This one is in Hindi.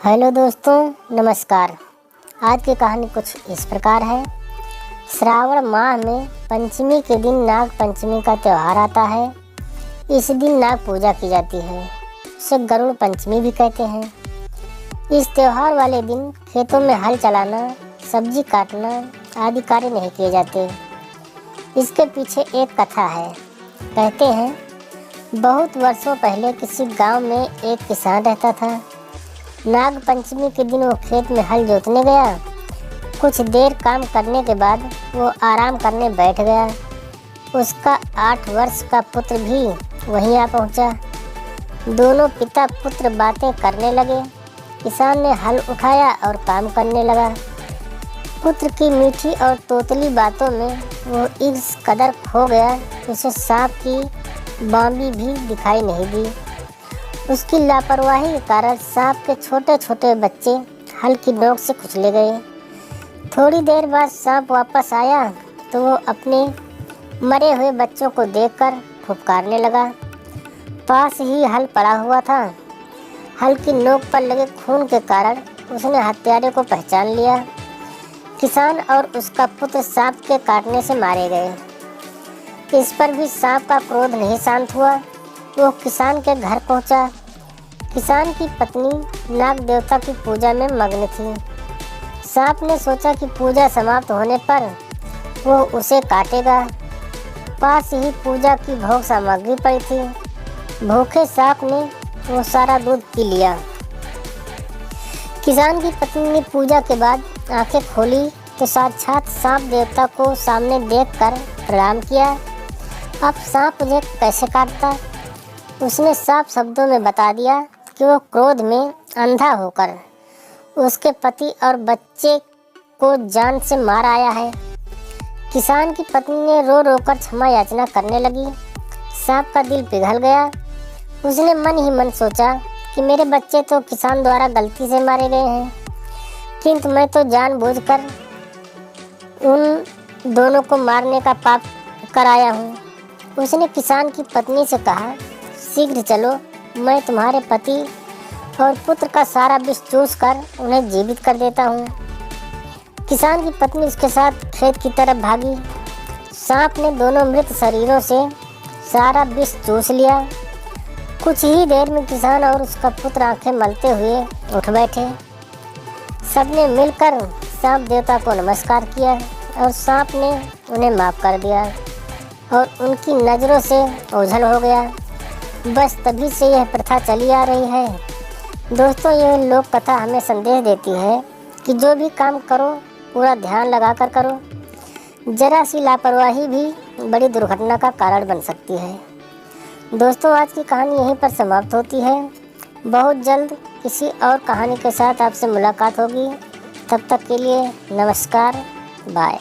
हेलो दोस्तों, नमस्कार। आज की कहानी कुछ इस प्रकार है। श्रावण माह में पंचमी के दिन नाग पंचमी का त्यौहार आता है। इस दिन नाग पूजा की जाती है। इसे गरुड़ पंचमी भी कहते हैं। इस त्यौहार वाले दिन खेतों में हल चलाना, सब्जी काटना आदि कार्य नहीं किए जाते। इसके पीछे एक कथा है। कहते हैं, बहुत वर्षों पहले किसी गांव में एक किसान रहता था। नाग पंचमी के दिन वो खेत में हल जोतने गया। कुछ देर काम करने के बाद वो आराम करने बैठ गया। उसका 8 वर्ष का पुत्र भी वहीं आ पहुंचा। दोनों पिता पुत्र बातें करने लगे। किसान ने हल उठाया और काम करने लगा। पुत्र की मीठी और तोतली बातों में वो इस कदर खो गया, उसे सांप की बांबी भी दिखाई नहीं दी। उसकी लापरवाही के कारण सांप के छोटे छोटे बच्चे हल की नोक से कुचले गए। थोड़ी देर बाद सांप वापस आया तो वो अपने मरे हुए बच्चों को देखकर फुफकारने लगा। पास ही हल पड़ा हुआ था। हल की नोक पर लगे खून के कारण उसने हत्यारे को पहचान लिया। किसान और उसका पुत्र सांप के काटने से मारे गए। इस पर भी सांप का क्रोध नहीं शांत हुआ। वो किसान के घर पहुंचा। किसान की पत्नी नाग देवता की पूजा में मग्न थी। सांप ने सोचा कि पूजा समाप्त होने पर वो उसे काटेगा। पास ही पूजा की भोग सामग्री पड़ी थी। भूखे सांप ने वो सारा दूध पी लिया। किसान की पत्नी ने पूजा के बाद आंखें खोली तो साक्षात सांप देवता को सामने देखकर प्रणाम किया। अब सांप मुझे कैसे काटता? उसने साफ शब्दों में बता दिया कि वो क्रोध में अंधा होकर उसके पति और बच्चे को जान से मार आया है। किसान की पत्नी ने रो रो कर क्षमा याचना करने लगी। सांप का दिल पिघल गया। उसने मन ही मन सोचा कि मेरे बच्चे तो किसान द्वारा गलती से मारे गए हैं, किंतु मैं तो जानबूझकर उन दोनों को मारने का पाप कराया हूँ। उसने किसान की पत्नी से कहा, शीघ्र चलो, मैं तुम्हारे पति और पुत्र का सारा विष चूस कर उन्हें जीवित कर देता हूँ। किसान की पत्नी उसके साथ खेत की तरफ भागी। सांप ने दोनों मृत शरीरों से सारा विष चूस लिया। कुछ ही देर में किसान और उसका पुत्र आंखें मलते हुए उठ बैठे। सबने मिलकर सांप देवता को नमस्कार किया और सांप ने उन्हें माफ कर दिया और उनकी नज़रों से ओझल हो गया। बस तभी से यह प्रथा चली आ रही है। दोस्तों, यह लोक कथा हमें संदेश देती है कि जो भी काम करो पूरा ध्यान लगाकर करो। जरा सी लापरवाही भी बड़ी दुर्घटना का कारण बन सकती है। दोस्तों, आज की कहानी यहीं पर समाप्त होती है। बहुत जल्द किसी और कहानी के साथ आपसे मुलाकात होगी। तब तक के लिए नमस्कार, बाय।